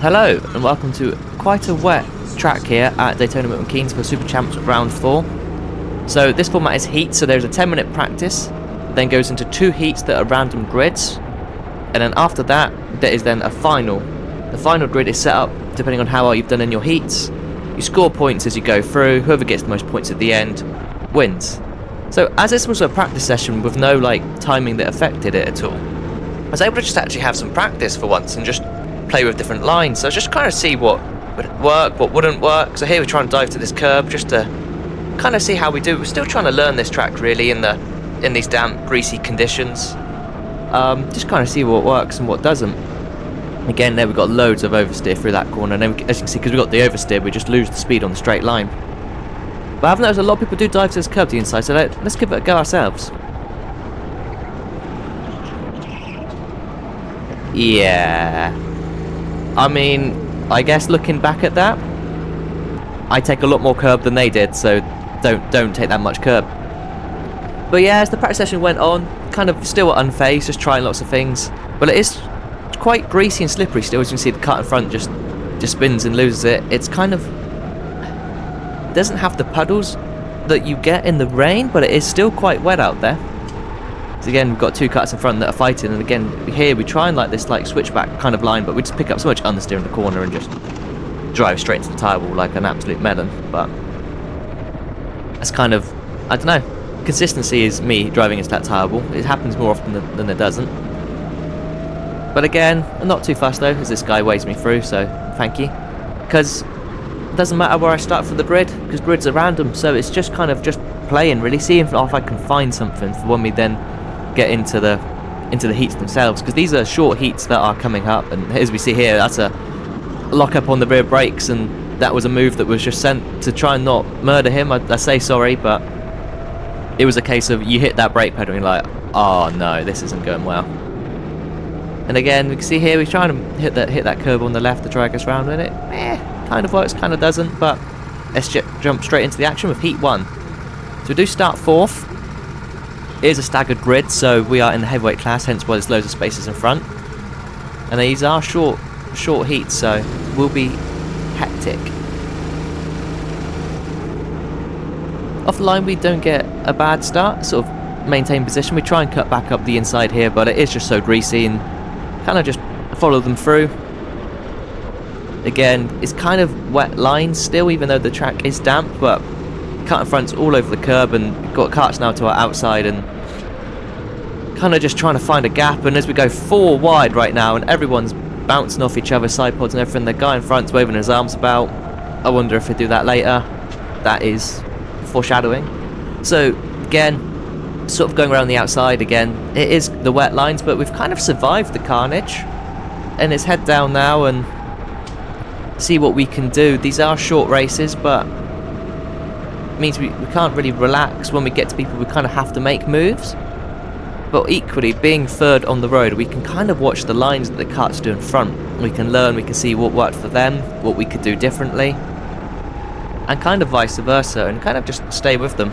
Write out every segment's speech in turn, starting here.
Hello and welcome to quite a wet track here at Daytona Milton Keynes for SuperChamps round 4. So this format is heat, so there's a 10-minute practice, then goes into 2 heats that are random grids, and then after that there is then a final. The final grid is set up depending on how well you've done in your heats. You score points as you go through, whoever gets the most points at the end wins. So as this was a practice session with no timing that affected it at all, I was able to just actually have some practice for once and just play with different lines. So just kind of see what would work, what wouldn't work. So here we're trying to dive to this curb just to kind of see how we do. We're still trying to learn this track really in these damp, greasy conditions. Just kind of see what works and what doesn't. Again, there we've got loads of oversteer through that corner, and then as you can see, because we've got the oversteer, we just lose the speed on the straight line. But I've noticed a lot of people do dive to this curb to the inside, so let's give it a go ourselves. Yeah, I mean, I guess looking back at that, I take a lot more curb than they did, so don't take that much curb. But yeah, as the practice session went on, kind of still unfazed, just trying lots of things. But it is quite greasy and slippery still. As you can see, the cut in front just spins and loses it. It's kind of, it doesn't have the puddles that you get in the rain, but it is still quite wet out there. So again, we've got 2 cuts in front that are fighting, and again here we try and this switchback kind of line, but we just pick up so much understeer in the corner and just drive straight into the tyre wall like an absolute melon. But that's kind of, I don't know, consistency is me driving into that tyre wall. It happens more often than it doesn't. But again, I'm not too fussed though, as this guy waves me through, so thank you. Because it doesn't matter where I start for the grid, because grids are random, so it's just kind of just playing really, seeing if I can find something for when we then get into the heats themselves, because these are short heats that are coming up, and as we see here, that's a lock up on the rear brakes, and that was a move that was just sent to try and not murder him. I say sorry, but it was a case of you hit that brake pedal and you're like, oh no, this isn't going well. And again, we can see here we're trying to hit that curb on the left to drag us round, and it kind of works, kind of doesn't. But let's jump straight into the action with heat 1. So we do start 4th. It is a staggered grid, so we are in the heavyweight class, hence why there's loads of spaces in front. And these are short heats, so will be hectic. Off the line we don't get a bad start, sort of maintain position. We try and cut back up the inside here, but it is just so greasy, and kind of just follow them through. Again, it's kind of wet lines still, even though the track is damp, but cut in front's all over the curb, and we've got carts now to our outside, and kind of just trying to find a gap. And as we go 4 wide right now, and everyone's bouncing off each other's side pods and everything, the guy in front's waving his arms about. I wonder if he'll do that later. That is foreshadowing. So again, sort of going around the outside again, it is the wet lines, but we've kind of survived the carnage, and it's head down now and see what we can do. These are short races, but it means we can't really relax. When we get to people, we kind of have to make moves. But equally, being 3rd on the road, we can kind of watch the lines that the carts do in front. We can learn, we can see what worked for them, what we could do differently, and kind of vice versa, and kind of just stay with them.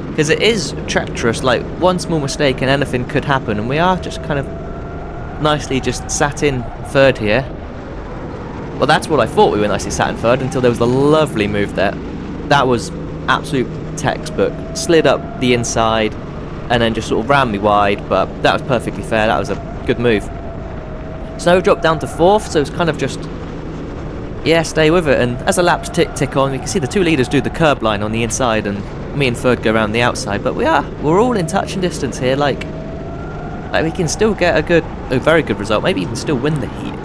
Because it is treacherous, one small mistake and anything could happen, and we are just kind of nicely just sat in 3rd here. Well, that's what I thought, we were nicely sat in 3rd, until there was a lovely move there. That was absolute textbook. Slid up the inside and then just sort of ran me wide, but that was perfectly fair. That was a good move. So dropped down to 4th, so it's kind of just, yeah, stay with it. And as the laps tick on, you can see the 2 leaders do the curb line on the inside, and me and 3rd go around the outside. But we're all in touching distance here. Like we can still get a very good result. Maybe even still win the heat.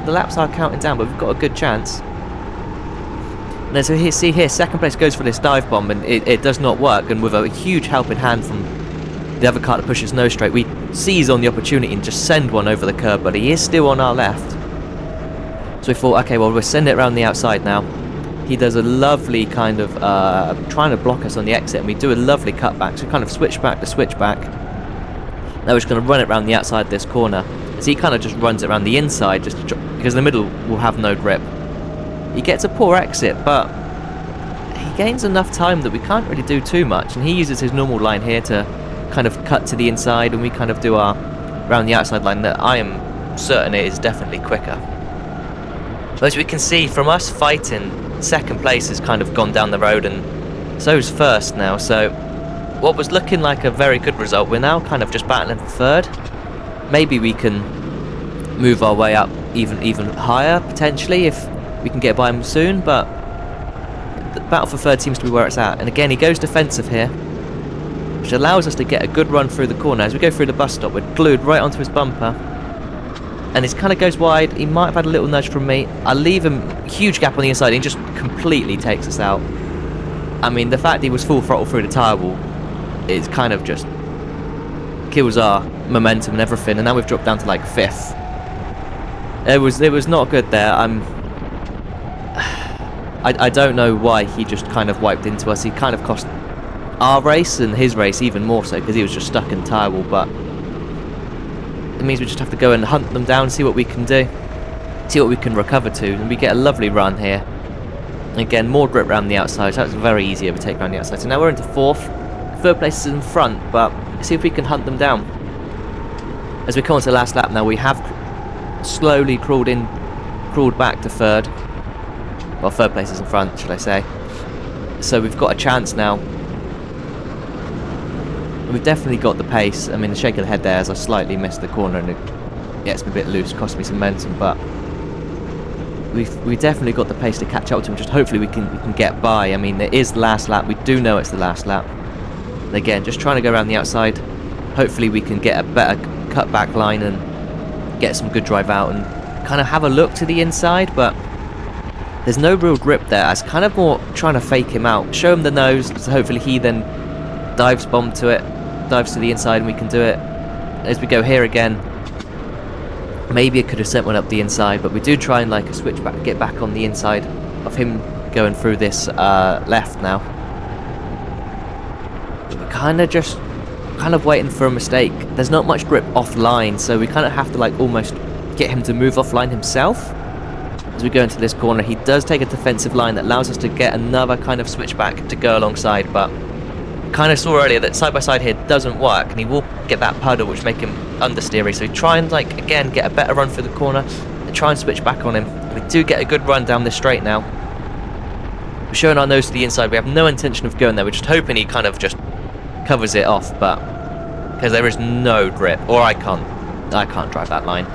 The laps are counting down, but we've got a good chance. And as we see here, 2nd place goes for this dive bomb, and it does not work. And with a huge helping hand from the other car that pushes nose straight, we seize on the opportunity and just send one over the curb, but he is still on our left. So we thought, okay, well, we'll send it around the outside now. He does a lovely kind of trying to block us on the exit, and we do a lovely cutback, so kind of switch back to switch back. Now we're just going to run it around the outside of this corner. So he kind of just runs it around the inside, just because the middle will have no grip. He gets a poor exit, but he gains enough time that we can't really do too much, and he uses his normal line here to kind of cut to the inside, and we kind of do our around the outside line that I am certain it is definitely quicker. But as we can see from us fighting, second place has kind of gone down the road, and so's first now. So what was looking like a very good result, we're now kind of just battling for third. Maybe we can move our way up even higher potentially if we can get by him soon, but the battle for third seems to be where it's at. And again, he goes defensive here, which allows us to get a good run through the corner. As we go through the bus stop, we're glued right onto his bumper, and he kind of goes wide. He might have had a little nudge from me. I leave him a huge gap on the inside, and he just completely takes us out. I mean, the fact he was full throttle through the tyre wall is kind of just kills our momentum and everything, and now we've dropped down to like 5th. It was not good there. I don't know why he just kind of wiped into us. He kind of cost our race and his race even more so, because he was just stuck in the tyre wall. But it means we just have to go and hunt them down, see what we can do, see what we can recover to, and we get a lovely run here. Again, more grip around the outside, so that's a very easy overtake around the outside. So now we're into 4th. Third place is in front, but see if we can hunt them down. As we come on to the last lap now, we have slowly crawled back to 3rd. Well, 3rd place is in front, should I say. So we've got a chance now. We've definitely got the pace. I mean, the shake of the head there as I slightly missed the corner and it gets me a bit loose, cost me some momentum, but we've definitely got the pace to catch up to him. Just hopefully we can get by. I mean, it is the last lap. We do know it's the last lap. And again, just trying to go around the outside. Hopefully we can get a better cutback line and get some good drive out and kind of have a look to the inside, but there's no real grip there. I was kind of more trying to fake him out, show him the nose, so hopefully he then dives bomb to it, dives to the inside, and we can do it. As we go here again, maybe I could have sent one up the inside, but we do try and like a switch back, get back on the inside of him going through this left now. But we're kind of waiting for a mistake. There's not much grip offline, so we kind of have to like almost get him to move offline himself. As we go into this corner, he does take a defensive line that allows us to get another kind of switchback to go alongside, but kind of saw earlier that side by side here doesn't work, and he will get that puddle which make him understeery. So we try and like again get a better run through the corner and try and switch back on him. We do get a good run down this straight now. We're showing our nose to the inside. We have no intention of going there. We're just hoping he kind of just covers it off, but because there is no grip, or I can't drive that line.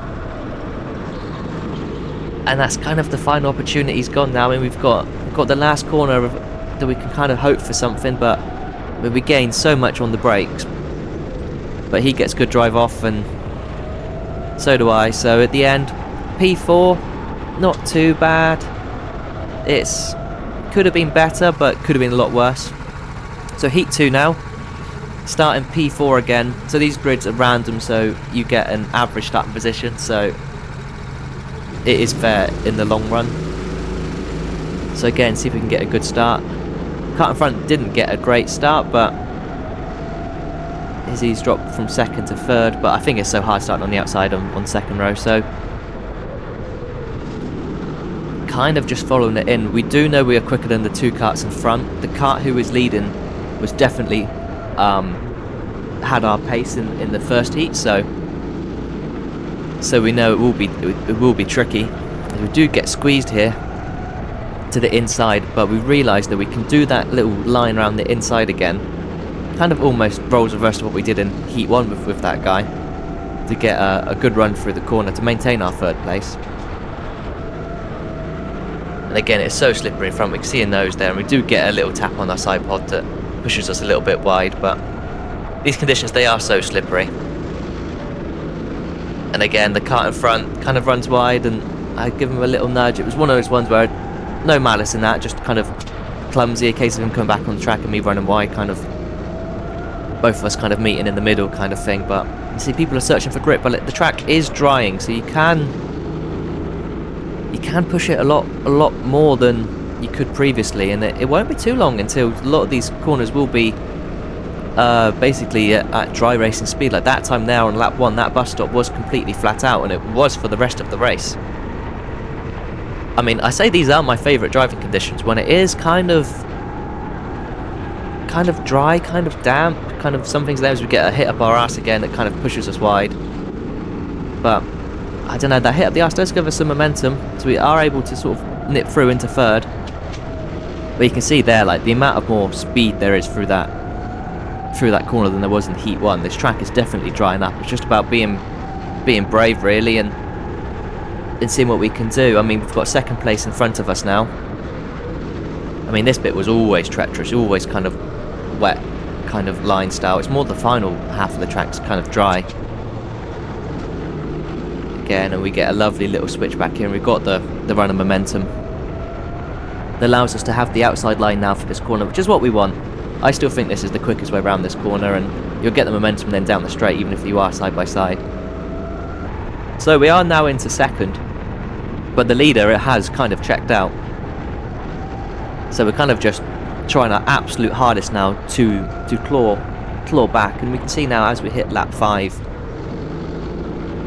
And that's kind of the final opportunity's gone now, and we've got the last corner that we can kind of hope for something, but we gain so much on the brakes. But he gets good drive off, and so do I. So at the end, P4, not too bad. It's could have been better, but could have been a lot worse. So heat 2 now, starting P4 again. So these grids are random, so you get an average starting position, so it is fair in the long run. So again, see if we can get a good start. Car in front didn't get a great start, but he's dropped from 2nd to 3rd, but I think it's so hard starting on the outside on 2nd row, so kind of just following it in. We do know we are quicker than the 2 karts in front. The kart who was leading was definitely had our pace in the first heat, so we know it will be tricky. We do get squeezed here to the inside, but we realise that we can do that little line around the inside again, kind of almost roles reverse to what we did in heat 1 with that guy, to get a good run through the corner to maintain our 3rd place. And again, it's so slippery in front. We can see a nose there, and we do get a little tap on our side pod that pushes us a little bit wide, but these conditions, they are so slippery. And again, the kart in front kind of runs wide, and I give him a little nudge. It was one of those ones where no malice in that, just kind of clumsy, a case of him coming back on the track and me running wide, kind of both of us kind of meeting in the middle kind of thing. But you see people are searching for grip, but the track is drying, so you can push it a lot more than you could previously, and it won't be too long until a lot of these corners will be basically at dry racing speed. Like that time now on lap 1, that bus stop was completely flat out, and it was for the rest of the race. I mean, I say these are my favourite driving conditions, when it is kind of dry, kind of damp, kind of some things there as we get a hit up our ass again that kind of pushes us wide. But I don't know, that hit up the arse does give us some momentum, so we are able to sort of nip through into third. But you can see there, like, the amount of more speed there is through that corner than there was in Heat 1. This track is definitely drying up. It's just about being brave, really, and seeing what we can do. I mean, we've got second place in front of us now. I mean, this bit was always treacherous, always kind of wet, kind of line style. It's more the final half of the track's kind of dry. Again, and we get a lovely little switch back here, and we've got the run of momentum that allows us to have the outside line now for this corner, which is what we want. I still think this is the quickest way around this corner, and you'll get the momentum then down the straight, even if you are side by side. So we are now into second, but the leader, it has kind of checked out. So we're kind of just trying our absolute hardest now to claw back, and we can see now as we hit lap 5,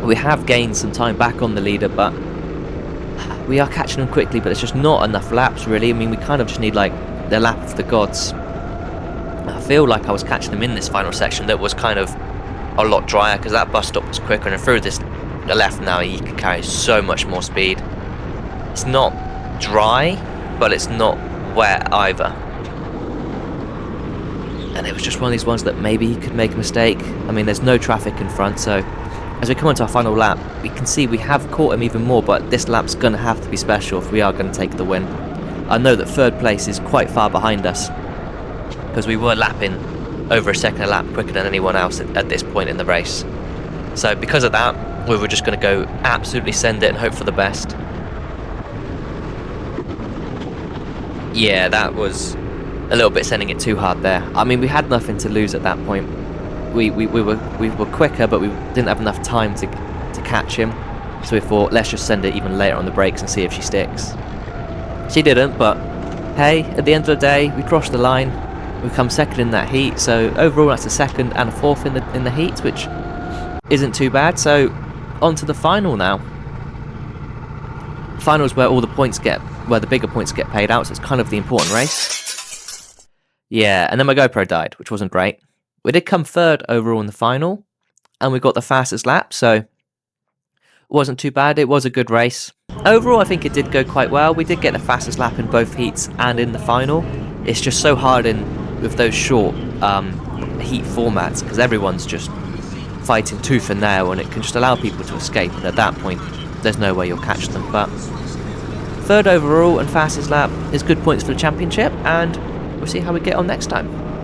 we have gained some time back on the leader, but we are catching him quickly, but it's just not enough laps, really. I mean, we kind of just need, like, the lap of the gods. I feel like I was catching him in this final section that was kind of a lot drier, because that bus stop was quicker, and through the left now, he can carry so much more speed. It's not dry, but it's not wet either. And it was just one of these ones that maybe he could make a mistake. I mean, there's no traffic in front, so as we come onto our final lap, we can see we have caught him even more, but this lap's going to have to be special if we are going to take the win. I know that third place is quite far behind us, because we were lapping over a second a lap quicker than anyone else at this point in the race. So because of that, we were just going to go absolutely send it and hope for the best. Yeah, that was a little bit sending it too hard there. I mean, we had nothing to lose at that point. We were quicker, but we didn't have enough time to catch him. So we thought, let's just send it even later on the brakes and see if she sticks. She didn't, but hey, at the end of the day, we crossed the line. We come second in that heat. So overall, that's a second and a fourth in the heat, which isn't too bad. So on to the final now. Finals where all the points where the bigger points get paid out, so it's kind of the important race. Yeah, and then my GoPro died, which wasn't great. We did come third overall in the final, and we got the fastest lap, so it wasn't too bad. It was a good race. Overall, I think it did go quite well. We did get the fastest lap in both heats and in the final. It's just so hard with those short heat formats, because everyone's just fighting tooth and nail, and it can just allow people to escape, and at that point, there's no way you'll catch them. But third overall and fastest lap is good points for the championship, and we'll see how we get on next time.